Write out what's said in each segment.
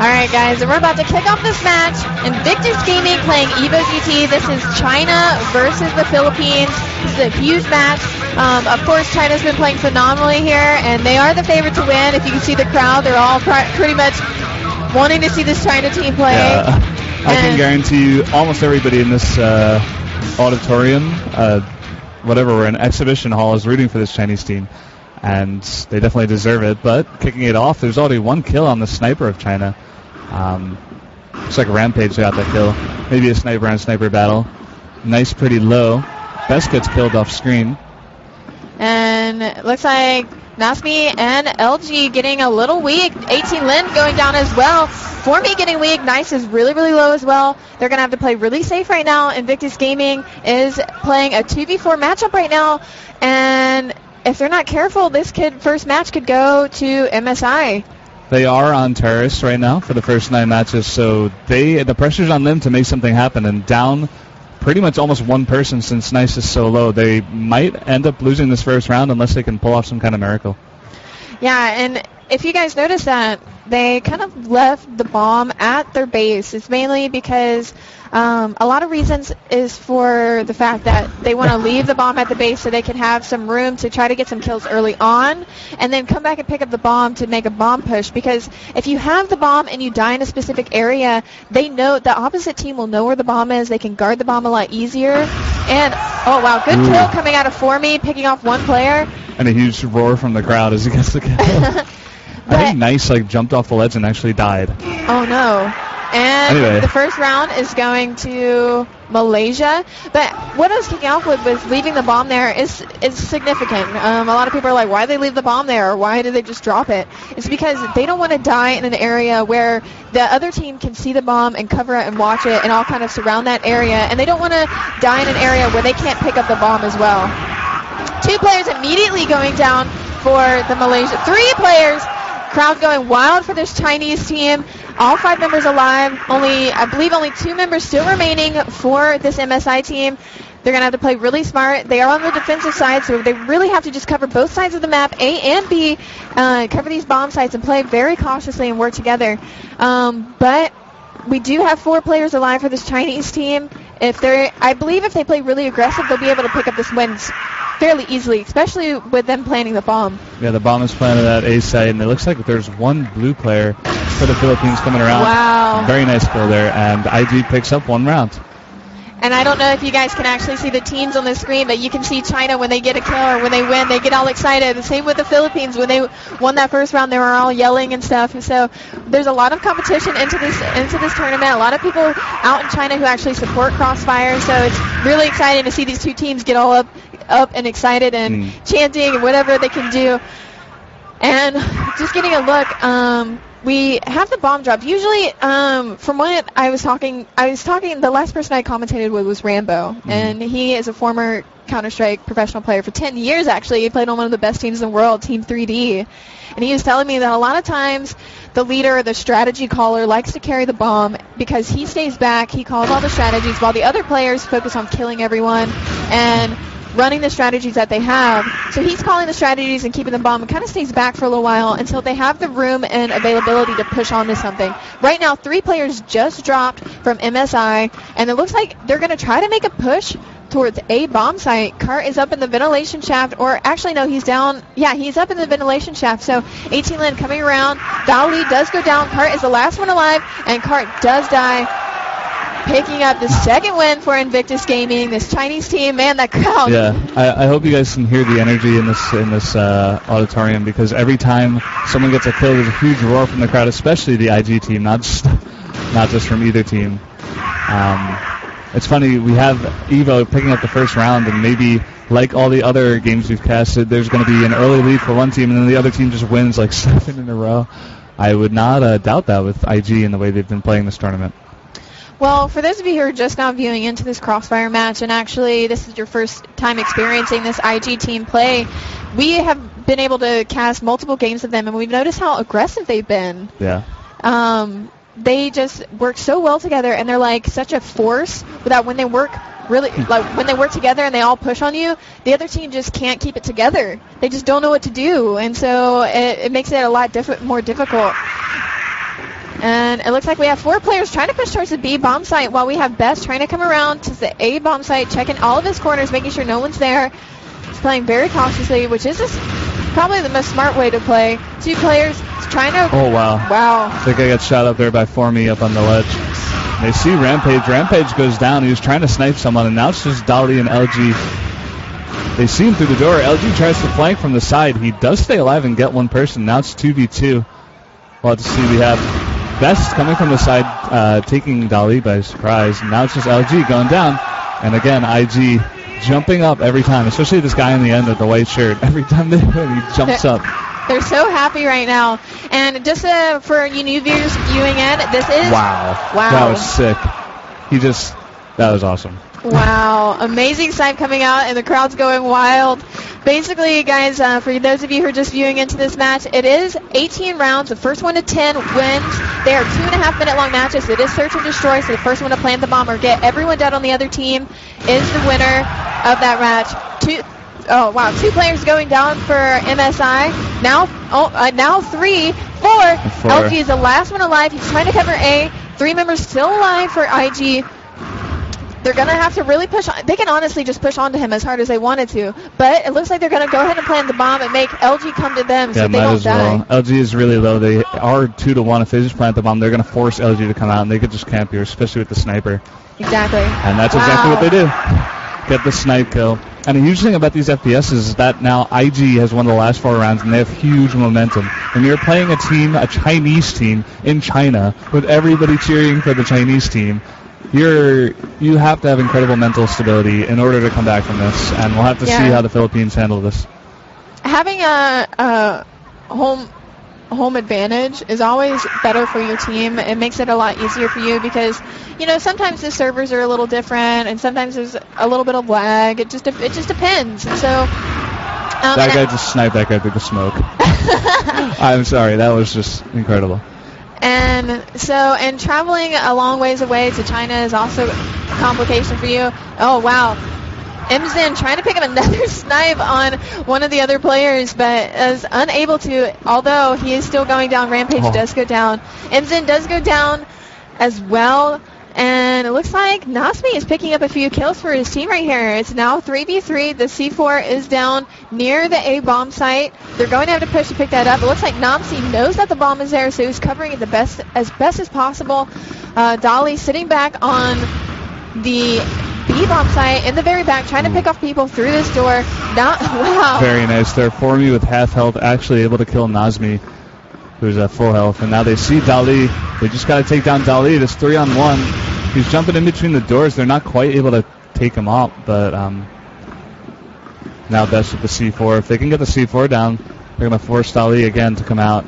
All right, guys, and we're about to kick off this match. Invictus Gaming playing EvoGT. This is China versus the Philippines. This is a huge match. Of course, China's been playing phenomenally here, and they are the favorite to win. If you can see the crowd, they're all pretty much wanting to see this China team play. Yeah. I can guarantee you almost everybody in this auditorium, whatever we're in, exhibition hall, is rooting for this Chinese team. And they definitely deserve it. But kicking it off, there's already one kill on the sniper of China. Looks like Rampage got that kill. Maybe a sniper on sniper battle. Nice, pretty low. Best gets killed off screen. And it looks like Nasmi and LG getting a little weak. 18 Lin going down as well. For me getting weak. Nice is really, really low as well. They're going to have to play really safe right now. Invictus Gaming is playing a 2v4 matchup right now. And if they're not careful, this first match could go to MSI. They are on terrorists right now for the first 9 matches, so the pressure's on them to make something happen. And down pretty much almost one person since Nice is so low, they might end up losing this first round unless they can pull off some kind of miracle. Yeah, and if you guys notice that, they kind of left the bomb at their base. It's mainly because a lot of reasons is for the fact that they want to leave the bomb at the base so they can have some room to try to get some kills early on and then come back and pick up the bomb to make a bomb push. Because if you have the bomb and you die in a specific area, they know the opposite team will know where the bomb is. They can guard the bomb a lot easier. And, oh, wow, good kill coming out of For Me, picking off one player. And a huge roar from the crowd as he gets the kill. I think Nice jumped off the ledge and actually died. Oh, no. And anyway, the first round is going to Malaysia. But what I was kicking off with was leaving the bomb there is significant. A lot of people are like, why did they leave the bomb there? Or why did they just drop it? It's because they don't want to die in an area where the other team can see the bomb and cover it and watch it and all kind of surround that area. And they don't want to die in an area where they can't pick up the bomb as well. 2 players immediately going down for the Malaysia. 3 players. Crowd going wild for this Chinese team. All 5 members alive. I believe only 2 members still remaining for this MSI team. They're going to have to play really smart. They are on the defensive side, so they really have to just cover both sides of the map, A and B, cover these bomb sites and play very cautiously and work together. But we do have 4 players alive for this Chinese team. I believe if they play really aggressive, they'll be able to pick up this win fairly easily, especially with them planting the bomb. Yeah, the bomb is planted at A site, and it looks like there's one blue player for the Philippines coming around. Wow. Very nice kill there, and IG picks up 1 round. And I don't know if you guys can actually see the teams on the screen, but you can see China when they get a kill or when they win, they get all excited. The same with the Philippines. When they won that first round, they were all yelling and stuff. And so there's a lot of competition into this tournament. A lot of people out in China who actually support Crossfire. So it's really exciting to see these 2 teams get all up and excited and chanting and whatever they can do. And just getting a look, we have the bomb dropped. Usually, from what I was talking, the last person I commentated with was Rambo, and he is a former Counter-Strike professional player for 10 years, actually. He played on one of the best teams in the world, Team 3D. And he was telling me that a lot of times the leader, the strategy caller, likes to carry the bomb because he stays back, he calls all the strategies, while the other players focus on killing everyone and running the strategies that they have. So he's calling the strategies and keeping the bomb and kind of stays back for a little while until they have the room and availability to push onto something. Right now, 3 players just dropped from MSI, and it looks like they're going to try to make a push towards a bomb site. Kart is up in the ventilation shaft, or actually no, he's down. Yeah, he's up in the ventilation shaft. So 18 Lin coming around. Dali does go down. Kart is the last one alive, and Kart does die. Picking up the 2nd win for Invictus Gaming. This Chinese team, man, that crowd. Yeah, I hope you guys can hear the energy in this auditorium, because every time someone gets a kill, there's a huge roar from the crowd, especially the IG team, not just from either team. It's funny, we have Evo picking up the first round, and maybe like all the other games we've casted, there's going to be an early lead for one team, and then the other team just wins like 7 in a row. I would not doubt that with IG and the way they've been playing this tournament. Well, for those of you who are just now viewing into this Crossfire match, and actually this is your first time experiencing this IG team play, we have been able to cast multiple games of them, and we've noticed how aggressive they've been. Yeah. They just work so well together, and they're like such a force that when they work when they work together and they all push on you, the other team just can't keep it together. They just don't know what to do, and so it makes it a lot more difficult. And it looks like we have 4 players trying to push towards the B bomb site while we have Best trying to come around to the A bomb site, checking all of his corners, making sure no one's there. He's playing very cautiously, which is probably the most smart way to play. 2 players trying to... Oh, wow. Wow. I think I got shot up there by Formy up on the ledge. They see Rampage. Rampage goes down. He was trying to snipe someone, and now it's just Dali and LG. They see him through the door. LG tries to flank from the side. He does stay alive and get one person. Now it's 2v2. We'll have to see. We have Best coming from the side, taking Dali by surprise. And now it's just LG going down. And again, IG jumping up every time, especially this guy in the end with the white shirt. Every time they win, he jumps up. They're so happy right now. And just for you new viewers viewing it, this is... Wow. That was sick. That was awesome. Wow. Amazing sight coming out, and the crowd's going wild. Basically, guys, for those of you who are just viewing into this match, it is 18 rounds. The first one to 10 wins. They are 2.5-minute long matches. It is search and destroy, so the first one to plant the bomb or get everyone dead on the other team is the winner of that match. 2 players going down for MSI. Now 3, 4. LG is the last one alive. He's trying to cover A. 3 members still alive for IG. They're going to have to really push on. They can honestly just push on to him as hard as they wanted to. But it looks like they're going to go ahead and plant the bomb and make LG come to them so they don't die. LG is really low. They are 2-1. If they just plant the bomb, they're going to force LG to come out, and they could just camp here, especially with the sniper. Exactly. And that's exactly what they do. Get the snipe kill. And the huge thing about these FPS is that now IG has won the last 4 rounds, and they have huge momentum. When you're playing a Chinese team in China, with everybody cheering for the Chinese team, you have to have incredible mental stability in order to come back from this, and we'll have to see how the Philippines handle this. Having a home advantage is always better for your team. It makes it a lot easier for you because, sometimes the servers are a little different, and sometimes there's a little bit of lag. It just depends. And so that guy just sniped that guy through the smoke. I'm sorry, that was just incredible. And traveling a long ways away to China is also a complication for you. Oh, wow. Mzen trying to pick up another snipe on one of the other players, but is unable to, although he is still going down. Rampage does go down. Mzen does go down as well. And it looks like Nasmi is picking up a few kills for his team right here. It's now 3v3. The C4 is down near the A bomb site. They're going to have to push to pick that up. It looks like Namsi knows that the bomb is there, so he's covering it as best as possible. Dali sitting back on the B bomb site in the very back, trying to pick off people through this door. Wow. Very nice there. Formy with half health, actually able to kill Nazmi, who's at full health. And now they see Dali. They just got to take down Dali. It's 3-on-1. He's jumping in between the doors. They're not quite able to take him out, but now Best with the C4. If they can get the C4 down, they're going to force Dali again to come out.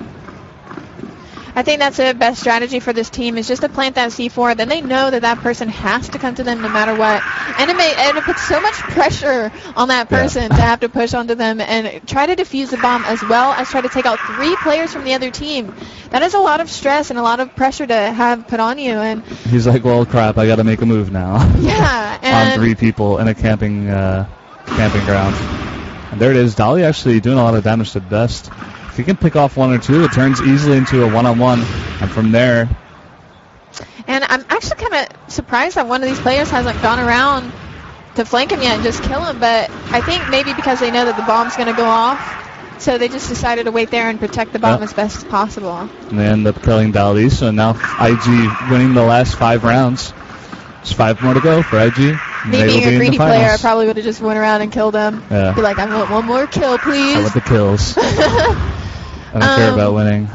I think that's the best strategy for this team is just to plant that C4. Then they know that person has to come to them no matter what. And it puts so much pressure on that person to have to push onto them and try to defuse the bomb as well as try to take out 3 players from the other team. That is a lot of stress and a lot of pressure to have put on you. And he's like, well, crap, I got to make a move now. Yeah. On 3 people in a camping ground. And there it is. Dali actually doing a lot of damage to Best. If he can pick off 1 or 2, it turns easily into a 1-on-1. And from there... And I'm actually kind of surprised that one of these players hasn't gone around to flank him yet and just kill him. But I think maybe because they know that the bomb's going to go off, so they just decided to wait there and protect the bomb as best as possible. And they end up killing Dali, so now IG winning the last 5 rounds. There's 5 more to go for IG. Me being a greedy player, I probably would have just went around and killed him. Yeah. Be like, I want 1 more kill, please. I want the kills. I don't care about winning.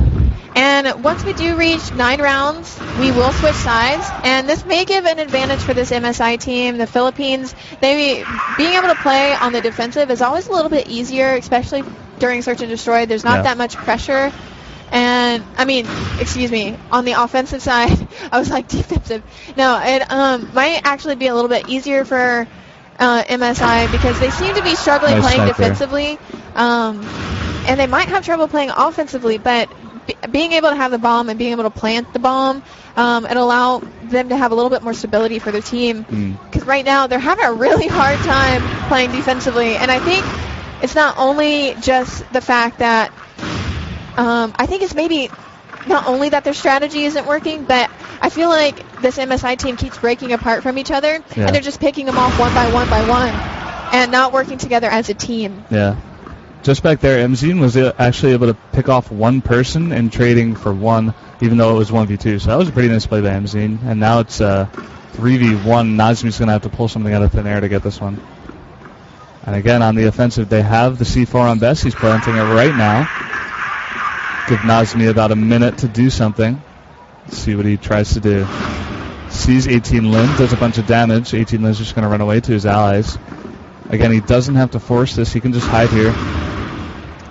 And once we do reach 9 rounds, we will switch sides. And this may give an advantage for this MSI team. The Philippines, being able to play on the defensive is always a little bit easier, especially during search and destroy. There's not that much pressure. And, on the offensive side, I was like defensive. No, it might actually be a little bit easier for MSI because they seem to be struggling playing defensively. And they might have trouble playing offensively, but being able to have the bomb and being able to plant the bomb, it'll allow them to have a little bit more stability for their team. Because right now they're having a really hard time playing defensively. And I think it's not only just the fact that I think it's maybe not only that their strategy isn't working, but I feel like this MSI team keeps breaking apart from each other, and they're just picking them off one by one by one, and not working together as a team. Yeah. Just back there, MZ was actually able to pick off one person and trading for one, even though it was 1v2. So that was a pretty nice play by MZ. And now it's 3v1. Nazmi's going to have to pull something out of thin air to get this one. And again, on the offensive, they have the C4 on Bess. He's planting it right now. Give Nazmi about a minute to do something. Let's see what he tries to do. Sees 18 Lin, does a bunch of damage. 18 Lin's just going to run away to his allies. Again, he doesn't have to force this. He can just hide here.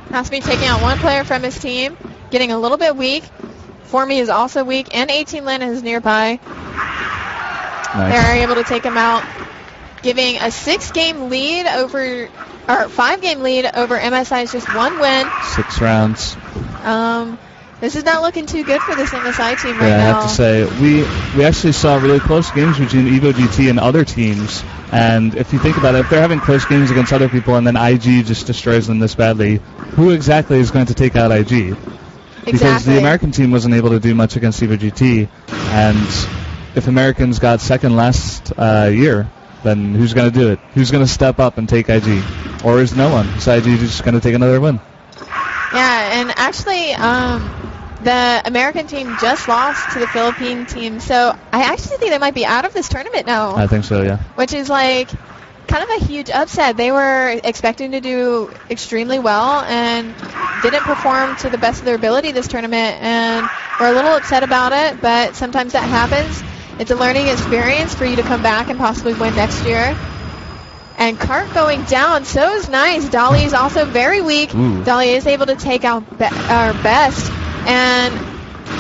Nazmi taking out one player from his team, getting a little bit weak. Formy is also weak, and 18 Lin is nearby. Nice. They're able to take him out, giving a 5-game lead over MSI's just one win. 6 rounds. This is not looking too good for this MSI team right now. Yeah, I have to say, we actually saw really close games between EvoGT and other teams. And if you think about it, if they're having close games against other people and then IG just destroys them this badly, who exactly is going to take out IG? Because the American team wasn't able to do much against EvoGT. And if Americans got second last year, then who's going to do it? Who's going to step up and take IG? Or is no one? Is IG just going to take another win? Yeah, and actually, the American team just lost to the Philippine team, so I actually think they might be out of this tournament now. I think so, yeah. Which is like kind of a huge upset. They were expecting to do extremely well and didn't perform to the best of their ability this tournament, and we're a little upset about it, but sometimes that happens. It's a learning experience for you to come back and possibly win next year. And Cart going down, so is nice. Dolly is also very weak. Ooh. Dolly is able to take out Best. And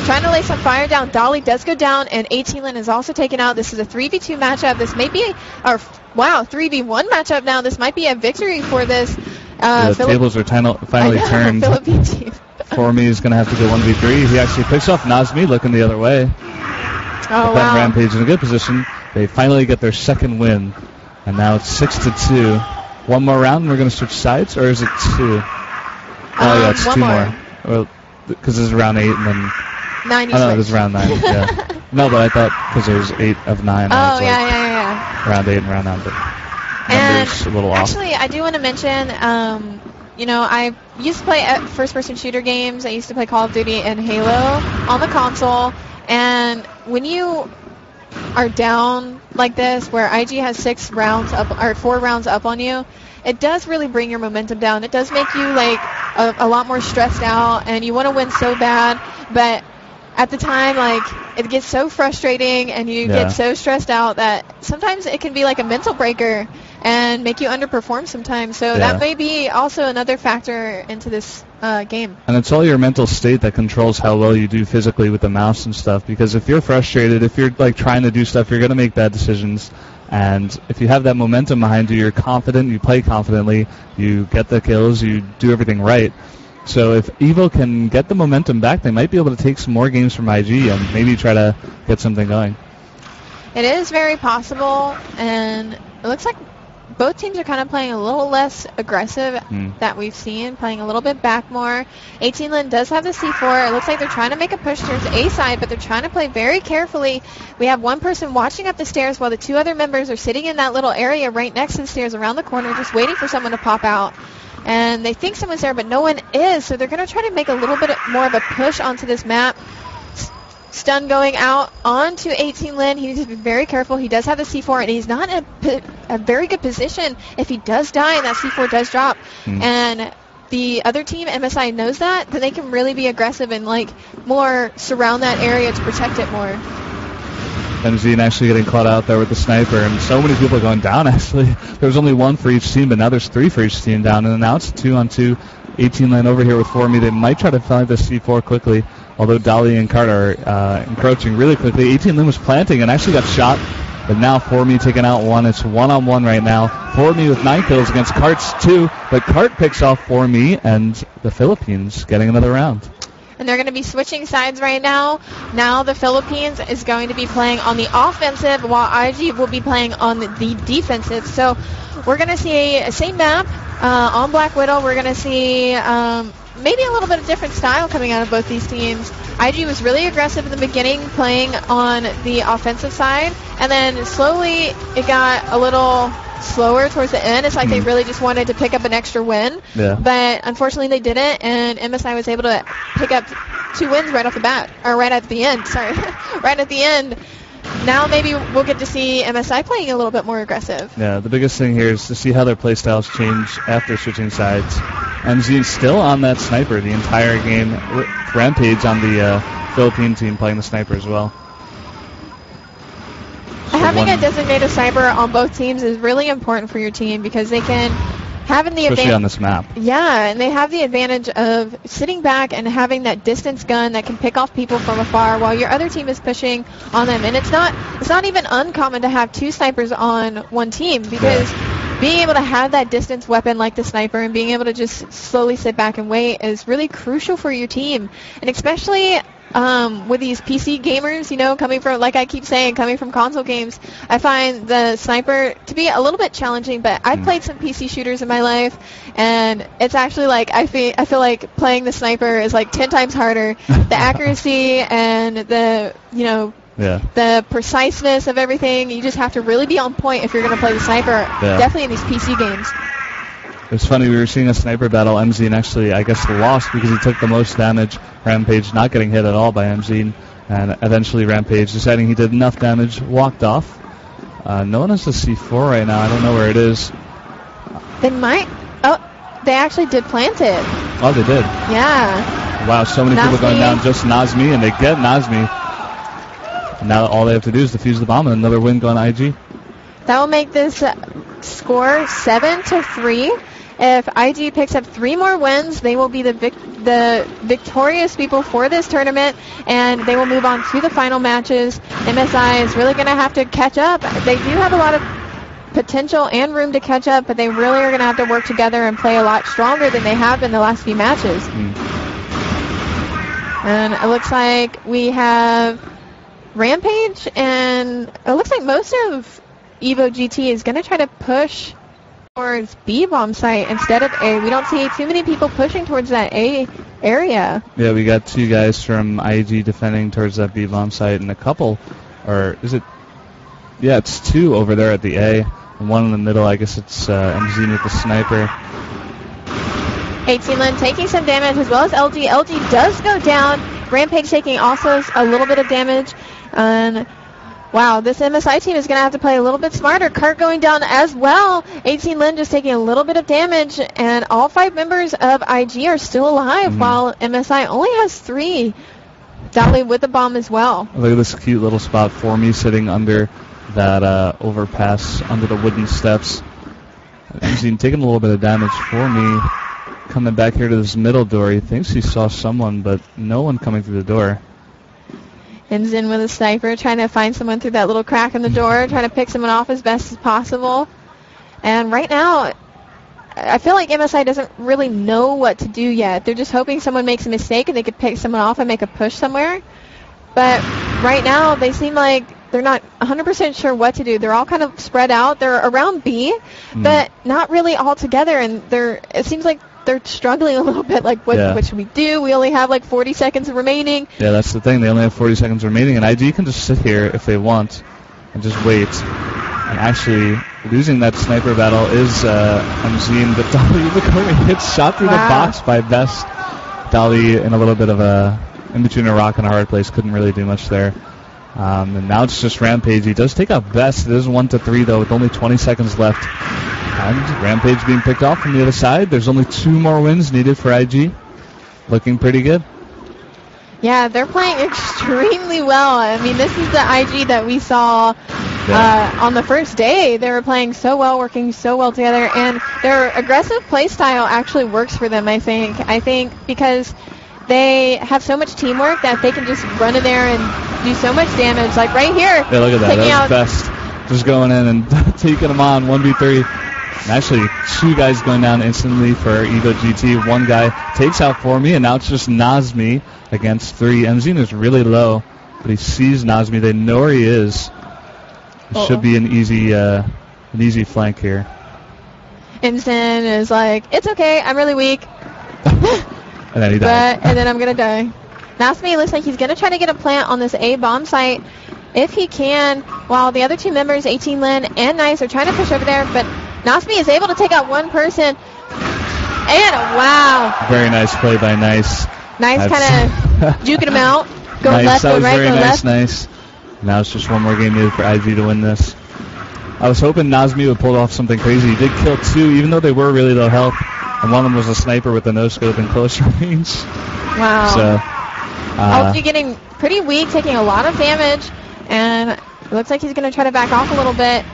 trying to lay some fire down. Dolly does go down, and 18 Lin is also taken out. This is a 3v2 matchup. This may be, 3v1 matchup now. This might be a victory for this. The tables are finally turned. Philippine team. Formy is going to have to go 1v3. He actually picks off Nazmi looking the other way. Oh, wow. Rampage in a good position. They finally get their second win. And now it's 6-2. One more round and we're going to switch sides, or is it 2? Yeah, it's 2 more. Well, because this is round 8 and then... 9 no, this is round 9, yeah. No, but I thought because there was 8 of 9. Oh, yeah. Round 8 and round 9, but numbers a little off. Actually, I do want to mention, I used to play first-person shooter games. I used to play Call of Duty and Halo on the console. And when you are down like this, where IG has 6 rounds up or 4 rounds up on you, it does really bring your momentum down. It does make you like a lot more stressed out, and you want to win so bad, but at the time, like, it gets so frustrating and you get so stressed out that sometimes it can be like a mental breaker and make you underperform sometimes. So that may be also another factor into this game. And it's all your mental state that controls how well you do physically with the mouse and stuff, because if you're frustrated, if you're like trying to do stuff, you're going to make bad decisions. And if you have that momentum behind you, you're confident, you play confidently, you get the kills, you do everything right. So if Evo can get the momentum back, they might be able to take some more games from IG and maybe try to get something going. It is very possible, and it looks like both teams are kind of playing a little less aggressive that we've seen, playing a little bit back more. 18 Lin does have the C4. It looks like they're trying to make a push towards A side, but they're trying to play very carefully. We have one person watching up the stairs while the 2 other members are sitting in that little area right next to the stairs around the corner, just waiting for someone to pop out. And they think someone's there, but no one is, so they're going to try to make a little bit more of a push onto this map. Stun going out onto 18 Lin. He needs to be very careful. He does have the C4, and he's not in a very good position. If he does die and that C4 does drop, and the other team, MSI, knows that, then they can really be aggressive and like more surround that area to protect it more. MZ actually getting caught out there with the sniper, and so many people are going down, actually. There was only 1 for each team, but now there's 3 for each team down, and now it's 2-on-2. 18 Lin over here with Formy. They might try to find the C4 quickly, although Dolly and Cart are encroaching really quickly. 18 Lin was planting and actually got shot, but now Formy taking out 1. It's 1-on-1 right now. Formy with 9 kills against Cart's 2, but Cart picks off Formy, and the Philippines getting another round. And they're going to be switching sides right now. Now the Philippines is going to be playing on the offensive, while IG will be playing on the defensive. So we're going to see a same map on Black Widow. We're going to see maybe a little bit of different style coming out of both these teams. IG was really aggressive in the beginning, playing on the offensive side, and then slowly it got a little slower towards the end. It's like they really just wanted to pick up an extra win, but unfortunately they didn't, and MSI was able to pick up 2 wins right off the bat, or right at the end, sorry, right at the end. Now maybe we'll get to see MSI playing a little bit more aggressive. Yeah, the biggest thing here is to see how their play styles change after switching sides. MZ still on that sniper the entire game. Rampage on the Philippine team playing the sniper as well. Having a designated sniper on both teams is really important for your team because they can having the especially on this map. Yeah, and they have the advantage of sitting back and having that distance gun that can pick off people from afar while your other team is pushing on them. And it's not even uncommon to have 2 snipers on one team because being able to have that distance weapon like the sniper and being able to just slowly sit back and wait is really crucial for your team. And especially with these PC gamers, you know, coming from, like I keep saying, coming from console games, I find the sniper to be a little bit challenging, but I've played some PC shooters in my life, and it's actually like, I feel like playing the sniper is like 10 times harder. The accuracy and the, you know, the preciseness of everything, you just have to really be on point if you're going to play the sniper, definitely in these PC games. It's funny, we were seeing a sniper battle, MZ, and actually, I guess, lost because he took the most damage. Rampage not getting hit at all by MZ, and eventually Rampage deciding he did enough damage, walked off. No one has the C4 right now. I don't know where it is. They might. Oh, they actually did plant it. Oh, they did? Yeah. Wow, so many people going down, just Nazmi, and they get Nazmi. And now all they have to do is defuse the bomb, and another win going IG. That will make this score 7-3. If IG picks up 3 more wins, they will be the victorious people for this tournament, and they will move on to the final matches. MSI is really going to have to catch up. They do have a lot of potential and room to catch up, but they really are going to have to work together and play a lot stronger than they have in the last few matches. And it looks like we have Rampage, and it looks like most of EvoGT is going to try to push towards B bomb site instead of A. We don't see too many people pushing towards that A area. Yeah, we got 2 guys from IG defending towards that B bomb site, and a couple, or is it? Yeah, it's 2 over there at the A, and 1 in the middle. I guess it's MZ with the sniper. 18 taking some damage as well as LG. LG does go down. Rampage taking also a little bit of damage, and wow, this MSI team is going to have to play a little bit smarter. Kurt going down as well. 18 Lin just taking a little bit of damage, and all 5 members of IG are still alive, while MSI only has 3. Dolly with the bomb as well. Look at this cute little spot for me sitting under that overpass, under the wooden steps. MZ taking a little bit of damage for me. Coming back here to this middle door. He thinks he saw someone, but no one coming through the door. Enzin with a sniper, trying to find someone through that little crack in the door, trying to pick someone off as best as possible. And right now, I feel like MSI doesn't really know what to do yet. They're just hoping someone makes a mistake and they could pick someone off and make a push somewhere. But right now, they seem like they're not 100% sure what to do. They're all kind of spread out. They're around B, but not really all together. And it seems like they're struggling a little bit, like what should we do? We only have like 40 seconds remaining. Yeah, that's the thing. They only have 40 seconds remaining, and IG can just sit here if they want and just wait. And actually, losing that sniper battle is MZ, but Dolly gets shot through the box by Best. Dolly in a little bit of in between a rock and a hard place, couldn't really do much there. And now it's just Rampage. He does take out Best. It is 1-3 though, with only 20 seconds left. And Rampage being picked off from the other side. There's only 2 more wins needed for IG. Looking pretty good. Yeah, they're playing extremely well. I mean, this is the IG that we saw on the first day. They were playing so well, working so well together, and their aggressive play style actually works for them, I think. I think because they have so much teamwork that they can just run in there and do so much damage. Like right here. Yeah, look at that. That was Best. Just going in and taking them on, 1v3. And actually, 2 guys going down instantly for EvoGT. 1 guy takes out for me, and now it's just Nazmi against 3. MZ is really low, but he sees Nazmi. They know where he is. It should be an easy flank here. Imson is like, it's okay, I'm really weak. And then he died. And then I'm going to die. Nasmi looks like he's going to try to get a plant on this A bomb site if he can, while the other two members, 18 Lin and Nice, are trying to push over there. But Nasmi is able to take out one person. And wow. Very nice play by Nice. Nice kind of juking him out. Going left, that was right, very go nice, left. Nice. Now it's just one more game needed for IG to win this. I was hoping Nasmi would pull off something crazy. He did kill 2, even though they were really low health. And one of them was a sniper with a no-scope in close range. Wow. So, LG getting pretty weak, taking a lot of damage. And it looks like he's going to try to back off a little bit.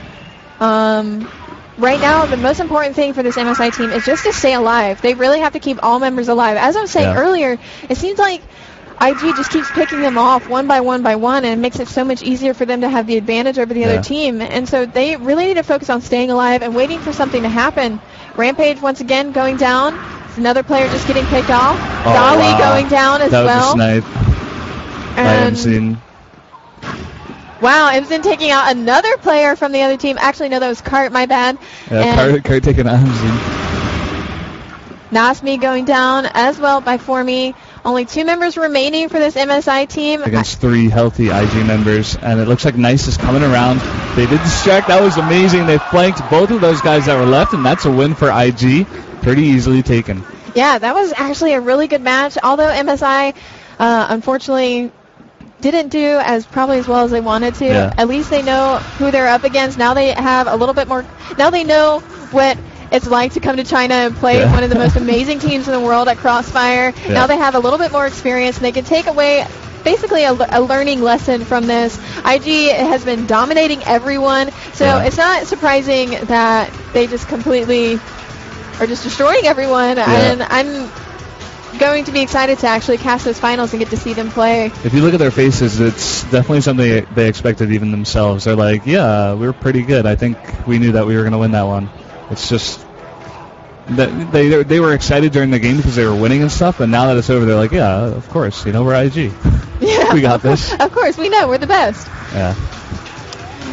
Right now, the most important thing for this MSI team is just to stay alive. They really have to keep all members alive. As I was saying earlier, it seems like IG just keeps picking them off one by one, and it makes it so much easier for them to have the advantage over the other team. And so they really need to focus on staying alive and waiting for something to happen. Rampage, once again, going down. It's another player just getting picked off. Dolly going down as well. That was a snipe by Imzin. Wow, Imzin taking out another player from the other team. Actually, no, that was Cart, my bad. Yeah, Cart taking out Imzin. Nasmi going down as well by Formi. Only 2 members remaining for this MSI team. Against 3 healthy IG members. And it looks like Nice is coming around. They did distract. That was amazing. They flanked both of those guys that were left, and that's a win for IG. Pretty easily taken. Yeah, that was actually a really good match. Although MSI, unfortunately, didn't do probably as well as they wanted to. Yeah. At least they know who they're up against. Now they have a little bit more. Now they know what it's like to come to China and play one of the most amazing teams in the world at Crossfire. Yeah. Now they have a little bit more experience, and they can take away basically a learning lesson from this. IG has been dominating everyone, so it's not surprising that they just completely are just destroying everyone. And I'm going to be excited to actually cast those finals and get to see them play. If you look at their faces, it's definitely something they expected even themselves. They're like, yeah, we're pretty good. I think we knew that we were going to win that one. It's just that they were excited during the game because they were winning and stuff, and now that it's over, they're like, yeah, of course, we're IG. Yeah, we got this. Of course, we know we're the best. Yeah.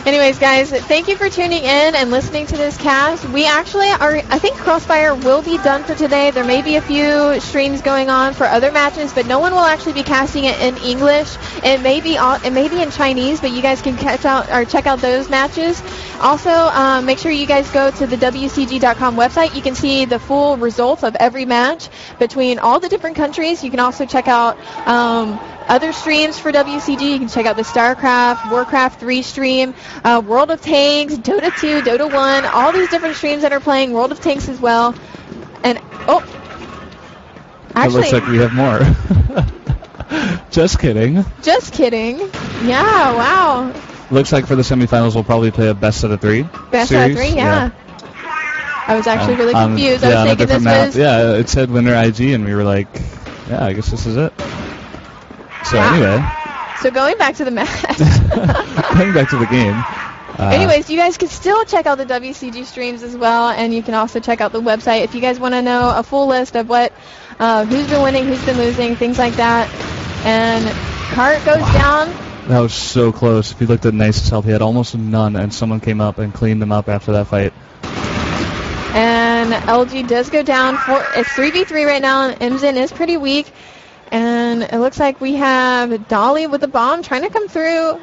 Anyways, guys, thank you for tuning in and listening to this cast. We actually I think Crossfire will be done for today. There may be a few streams going on for other matches, but no one will actually be casting it in English. It may be in Chinese, but you guys can check out those matches. Also, make sure you guys go to the WCG.com website. You can see the full results of every match between all the different countries. You can also check out other streams for WCG. You can check out the StarCraft, Warcraft 3 stream, World of Tanks, Dota 2, Dota 1, all these different streams that are playing World of Tanks as well. And, actually, it looks like we have more. Just kidding. Just kidding. Yeah, wow. Looks like for the semifinals we'll probably play a best out of 3 Best series. out of 3, yeah. I was actually really confused. I was thinking this was... Yeah, it said winner IG, and we were like, yeah, I guess this is it. So anyway. So going back to the match. Going back to the game. Anyways, you guys can still check out the WCG streams as well, and you can also check out the website if you guys want to know a full list of who's been winning, who's been losing, things like that. And Cart goes down. That was so close. If you looked at Nice's health, he had almost none, and someone came up and cleaned him up after that fight. And LG does go down. It's 3v3 right now, and Imzin is pretty weak. And it looks like we have Dolly with the bomb trying to come through.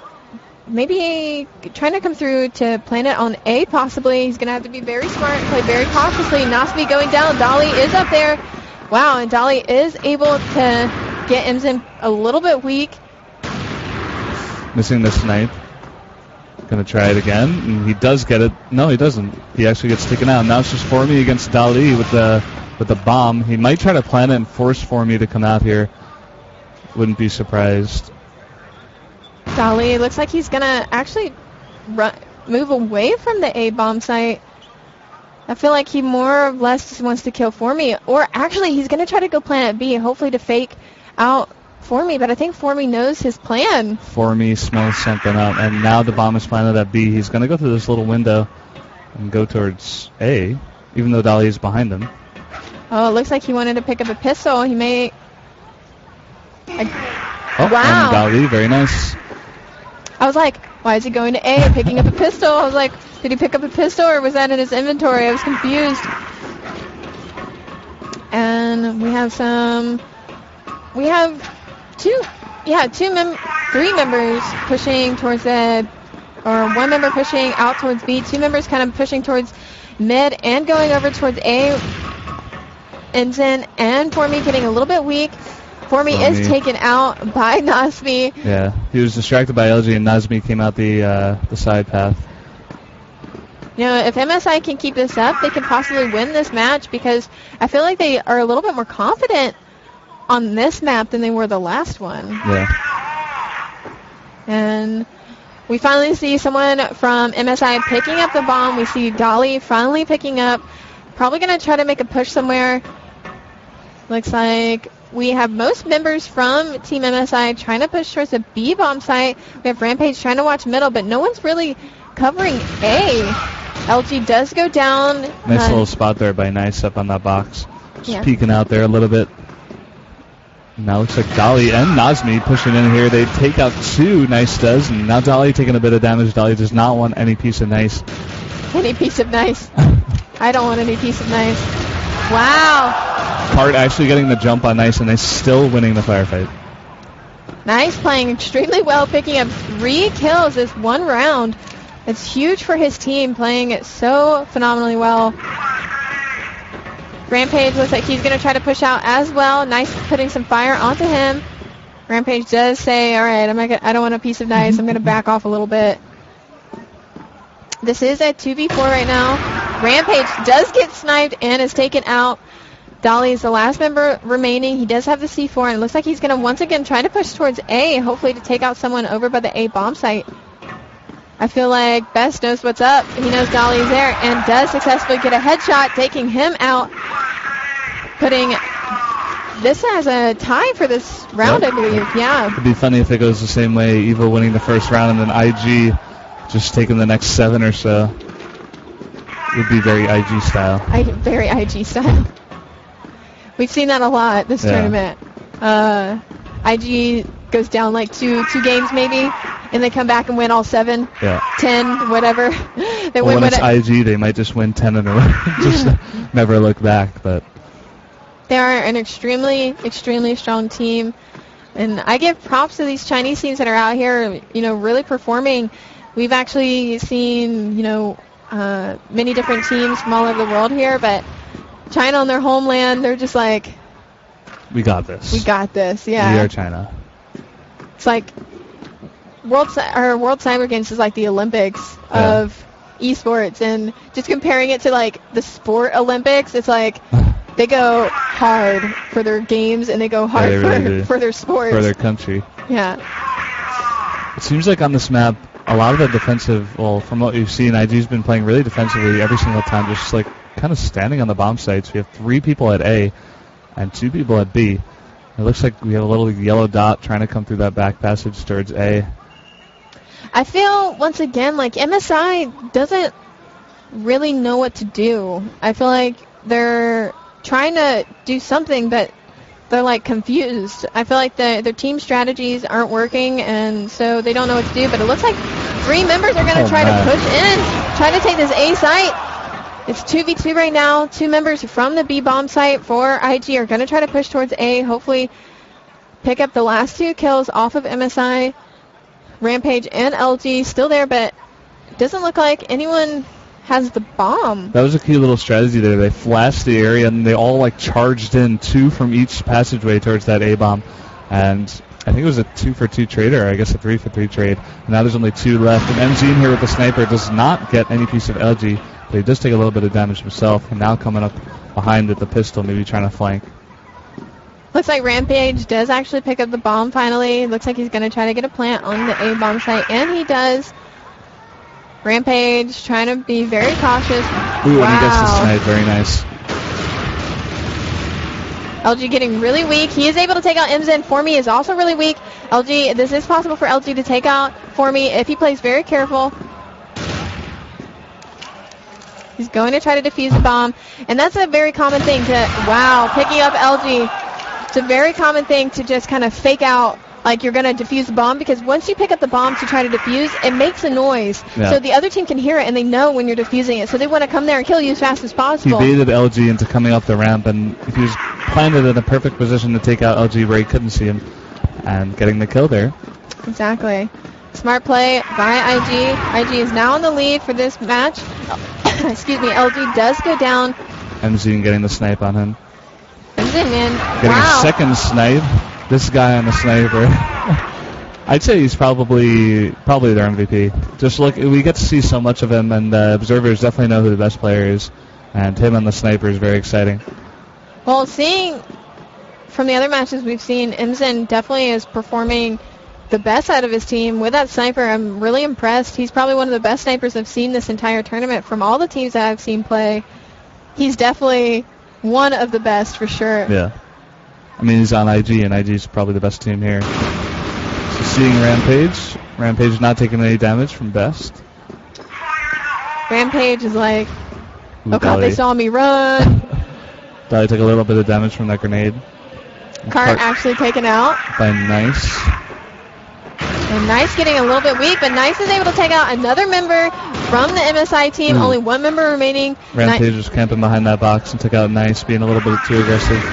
Maybe trying to come through to plant it on A, possibly. He's going to have to be very smart and play very cautiously. Nasmi going down. Dolly is up there. Wow, and Dolly is able to get Imzin a little bit weak. Missing the snipe. Going to try it again. And he does get it. No, he doesn't. He actually gets taken out. Now it's just Formi against Dolly with the bomb. He might try to plant it and force Formi to come out here. Wouldn't be surprised. Dolly looks like he's going to actually move away from the A bomb site. I feel like he more or less just wants to kill Formi. Or actually, he's going to try to go plant at B, hopefully to fake out Formi. But I think Formi knows his plan. Formi smells something out. And now the bomb is planted at B. He's going to go through this little window and go towards A, even though Dolly is behind him. Oh, it looks like he wanted to pick up a pistol. He may... Wow. And Dolly, very nice. I was like, why is he going to A picking up a pistol? I was like, did he pick up a pistol or was that in his inventory? I was confused. And we have three members pushing towards the, or one member pushing out towards B, two members kind of pushing towards mid and going over towards A. Ensign and Formy getting a little bit weak. Formy is taken out by Nazmi. Yeah, he was distracted by LG, and Nazmi came out the side path. You know, if MSI can keep this up, they can possibly win this match, because I feel like they are a little bit more confident on this map than they were the last one. Yeah. And we finally see someone from MSI picking up the bomb. We see Dolly finally picking up. Probably going to try to make a push somewhere. Looks like we have most members from Team MSI trying to push towards the B bomb site. We have Rampage trying to watch middle, but no one's really covering A. LG does go down. Nice little spot there by Nice up on that box. Just peeking out there a little bit. Now looks like Dolly and Nazmi pushing in here. They take out two, Nice does, and now Dolly taking a bit of damage. Dolly does not want any piece of Nice. Any piece of Nice. I don't want any piece of Nice. Wow. Cart actually getting the jump on Nice, and they still winning the firefight. Nice playing extremely well, picking up 3 kills this one round. It's huge for his team, playing it so phenomenally well. Rampage looks like he's going to try to push out as well. Nice putting some fire onto him. Rampage does say, all right, I don't want a piece of Nice. I'm going to back off a little bit. This is a 2v4 right now. Rampage does get sniped and is taken out. Dolly is the last member remaining. He does have the C4, and it looks like he's going to once again try to push towards A, hopefully to take out someone over by the A bomb site. I feel like Best knows what's up. He knows Dolly's there and does successfully get a headshot, taking him out, putting this as a tie for this round, I believe. Yeah. It'd be funny if it goes the same way, Evo winning the first round and then IG just taking the next 7 or so. It would be very IG style. Very IG style. We've seen that a lot this tournament. IG goes down like two games maybe, and they come back and win all 7, 10, whatever. They win when it's IG, they might just win 10 in a row. Just never look back. But they are an extremely, extremely strong team. And I give props to these Chinese teams that are out here, really performing. We've actually seen, many different teams from all over the world here, but China on their homeland, they're just like, we got this. We got this, yeah. We are China. It's like World Cyber Games is like the Olympics of esports, and just comparing it to like the sport Olympics, it's like they go hard for their games and they go hard for their sports. For their country. Yeah. It seems like on this map, a lot of the defensive, from what you've seen, IG's been playing really defensively every single time, just like kind of standing on the bomb sites. We have 3 people at A and 2 people at B. It looks like we have a little yellow dot trying to come through that back passage towards A. I feel, once again, like MSI doesn't really know what to do. I feel like they're trying to do something, but they're like confused. I feel like their team strategies aren't working, and so they don't know what to do. But it looks like 3 members are going to try to push in, try to take this A site. It's 2v2 right now. 2 members from the B bomb site for IG are going to try to push towards A, hopefully pick up the last 2 kills off of MSI. Rampage and LG still there, but it doesn't look like anyone has the bomb. That was a key little strategy there. They flashed the area, and they all like charged in, 2 from each passageway towards that A bomb. And I think it was a 2-for-2 trade, or I guess a 3-for-3 trade. And now there's only 2 left. And MZ in here with the sniper does not get any piece of LG, but he does take a little bit of damage himself. And now coming up behind with the pistol, maybe trying to flank. Looks like Rampage does actually pick up the bomb finally. Looks like he's going to try to get a plant on the A bomb site, and he does. Rampage trying to be very cautious. Ooh, and he gets the snipe. Very nice. LG getting really weak. He is able to take out MZ. Formy is also really weak. This is possible for LG to take out Formy if he plays very careful. He's going to try to defuse the bomb, and that's a very common thing to, picking up LG. It's a very common thing to just kind of fake out like you're going to defuse the bomb, because once you pick up the bomb to try to defuse, it makes a noise. Yeah. So the other team can hear it, and they know when you're defusing it. So they want to come there and kill you as fast as possible. He baited LG into coming up the ramp, and he was planted in a perfect position to take out LG where he couldn't see him, and getting the kill there. Exactly. Smart play by IG. IG is now in the lead for this match. Excuse me, LG does go down. MZ getting the snipe on him. MZ, man. Getting Wow. a second snipe. This guy on the sniper. I'd say he's probably their MVP. Just look, we get to see so much of him, and observers definitely know who the best player is, and him on the sniper is very exciting. Well, seeing from the other matches we've seen, Imzen definitely is performing the best out of his team with that sniper. I'm really impressed. He's probably one of the best snipers I've seen this entire tournament from all the teams that I've seen play. He's definitely one of the best for sure. Yeah. I mean, he's on IG, and IG's probably the best team here. So seeing Rampage. Rampage not taking any damage from Best. Rampage is like, Ooh, oh god, they saw me run. Dali took a little bit of damage from that grenade. Cart actually taken out. By Nice. And Nice getting a little bit weak, but Nice is able to take out another member from the MSI team. Only one member remaining. Rampage was camping behind that box and took out Nice, being a little bit too aggressive.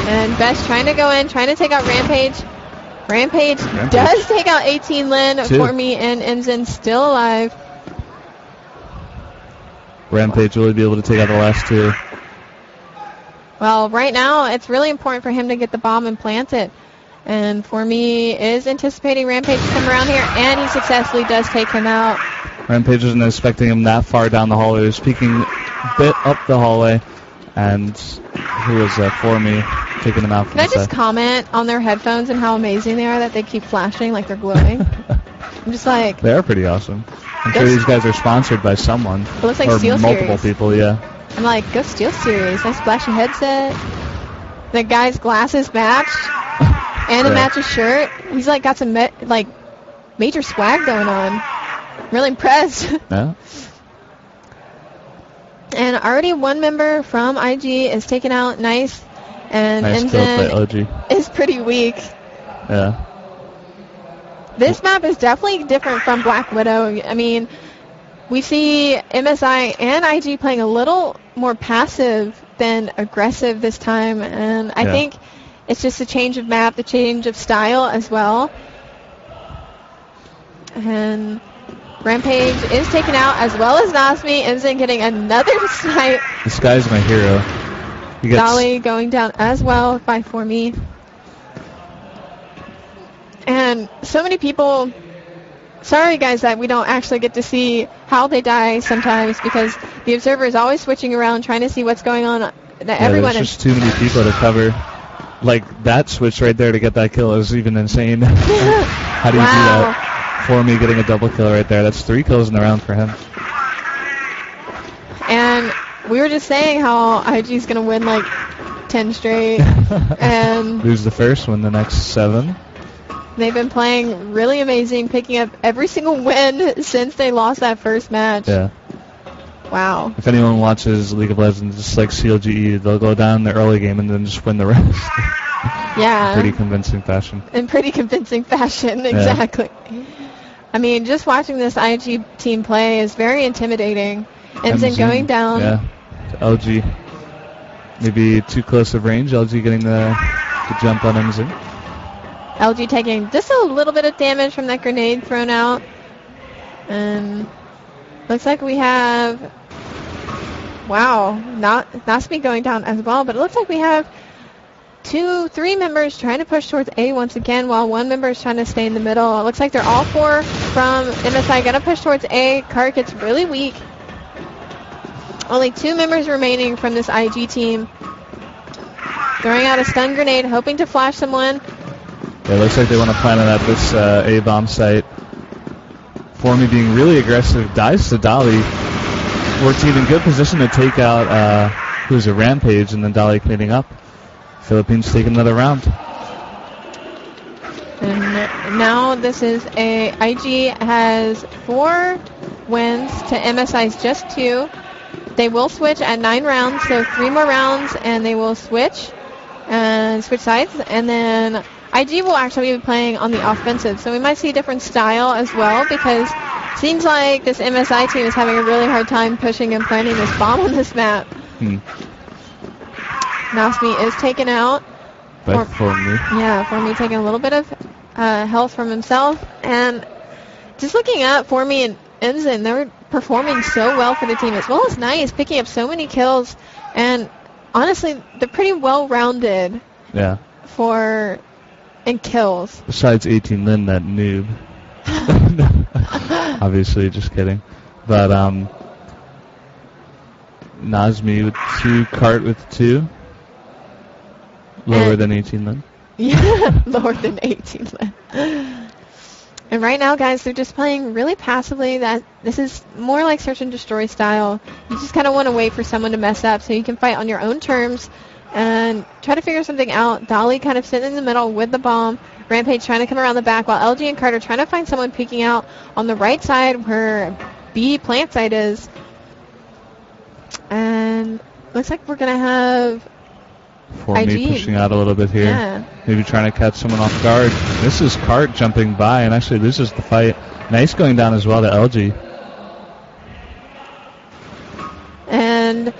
And Best trying to go in, trying to take out Rampage. Rampage does take out 18 Lin. For me and Imzen still alive. Rampage will be able to take out the last two. Well, right now it's really important for him to get the bomb and plant it. And for me is anticipating Rampage to come around here, and he successfully does take him out. Rampage wasn't expecting him that far down the hallway. He was peeking a bit up the hallway, and he was for me taking him out from Can I just comment on their headphones and how amazing they are, that they keep flashing like they're glowing? I'm just like... They are pretty awesome. I'm sure these guys are sponsored by someone. It looks like or Steel multiple Series. people, yeah. I'm like, go Steel Series. Nice flashy headset. The guy's glasses matched. And a matches shirt. He's like got some major swag going on. Really impressed. Yeah. And already one member from IG is taken out. Nice. And nice kill by OG. Is pretty weak. Yeah. This map is definitely different from Black Widow. I mean, we see MSI and IG playing a little more passive than aggressive this time. And I think it's just a change of map, the change of style as well. And Rampage is taken out, as well as Nasmi. Imzen getting another snipe. This guy's my hero. He gets Dali going down as well by For Me. And so many people... Sorry, guys, that we don't actually get to see how they die sometimes, because the observer is always switching around, trying to see what's going on. Everyone there's just too many people to cover. Like, that switch right there to get that kill is even insane. How do you do that? For Me getting a double kill right there. That's 3 kills in the round for him. And we were just saying how IG's going to win, like, 10 straight. And lose the first, win the next 7. They've been playing really amazing, picking up every single win since they lost that first match. Yeah. Wow. If anyone watches League of Legends, just like CLGE, they'll go down in the early game and then just win the rest. Yeah. In pretty convincing fashion. In pretty convincing fashion, exactly. Yeah. I mean, just watching this IG team play is very intimidating. Imzen going down. Yeah. LG. Maybe too close of range. LG getting the jump on Imzen. LG taking just a little bit of damage from that grenade thrown out. And looks like we have... Wow. Nasmi going down as well. But it looks like we have 3 members trying to push towards A once again, while one member is trying to stay in the middle. It looks like they're all 4 from MSI going to push towards A. Cart gets really weak. Only 2 members remaining from this IG team. Throwing out a stun grenade, hoping to flash someone. Yeah, it looks like they want to plant it at this A-bomb site. For Me being really aggressive, dives to Dali. 14 in good position to take out who's a Rampage, and then Dali cleaning up. Philippines take another round. And now this is IG has 4 wins to MSI's just 2. They will switch at 9 rounds, so 3 more rounds and they will switch. and switch sides. And then IG will actually be playing on the offensive. So we might see a different style as well, because it seems like this MSI team is having a really hard time pushing and planting this bomb on this map. Nasmi is taken out. For me. Yeah, for me taking a little bit of health from himself. And just looking at For Me and Ensign, they're performing so well for the team, as well as Nice, picking up so many kills. And honestly, they're pretty well-rounded. Yeah. In kills. Besides 18 Lin, that noob. Obviously, just kidding. But Nazmi with 2, Cart with 2. Lower than 18 Lin. Yeah, lower than 18 Lin. And right now, guys, they're just playing really passively. This is more like search and destroy style. You just kind of want to wait for someone to mess up so you can fight on your own terms and try to figure something out. Dolly kind of sitting in the middle with the bomb. Rampage trying to come around the back, while LG and Carter trying to find someone peeking out on the right side where B plant site is. And looks like we're going to have For Me pushing out a little bit here. Yeah. Maybe trying to catch someone off guard. This is Cart jumping by and actually loses the fight. Nice going down as well to LG. And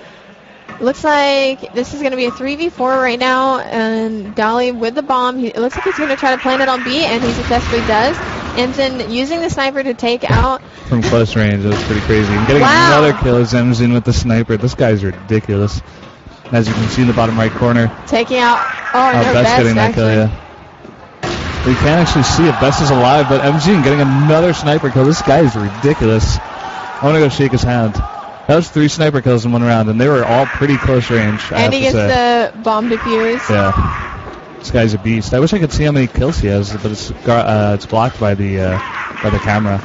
looks like this is going to be a 3v4 right now, and Dolly with the bomb. It looks like he's going to try to plant it on B, and he successfully does. Ensign using the sniper to take out. From close range, that was pretty crazy. And getting another kill is Ensign with the sniper. This guy's ridiculous. As you can see in the bottom right corner. Taking out, Best getting that kill, yeah. We can't actually see if Best is alive, but MG getting another sniper kill. This guy is ridiculous. I want to go shake his hand. That was 3 sniper kills in one round, and they were all pretty close range. And he gets the bomb defused. Yeah. This guy's a beast. I wish I could see how many kills he has, but it's blocked by the camera.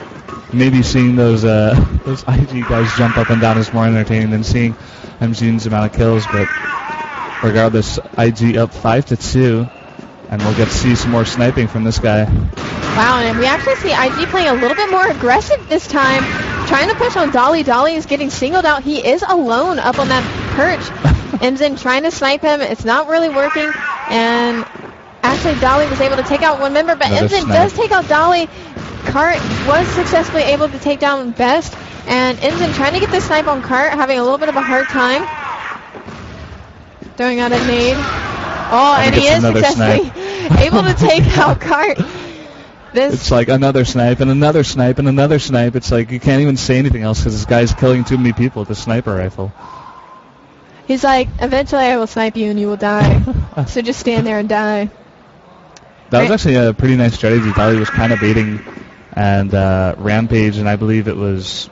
Maybe seeing those IG guys jump up and down is more entertaining than seeing MG's amount of kills, but regardless, IG up 5-2, and we'll get to see some more sniping from this guy. Wow, and we actually see IG playing a little bit more aggressive this time, trying to push on Dolly. Dolly is getting singled out. He is alone up on that perch. Ensign trying to snipe him. It's not really working, and actually Dolly was able to take out one member, but Ensign does take out Dolly. Cart was successfully able to take down Best, and Ensign trying to get the snipe on Cart, having a little bit of a hard time. Throwing out a nade. And he is successfully able to take out Cart. It's like another snipe and another snipe and another snipe. It's like you can't even say anything else because this guy's killing too many people with a sniper rifle. He's like, eventually I will snipe you and you will die. So just stand there and die. That was actually a pretty nice strategy. Dolly was kind of baiting, and Rampage, and I believe it was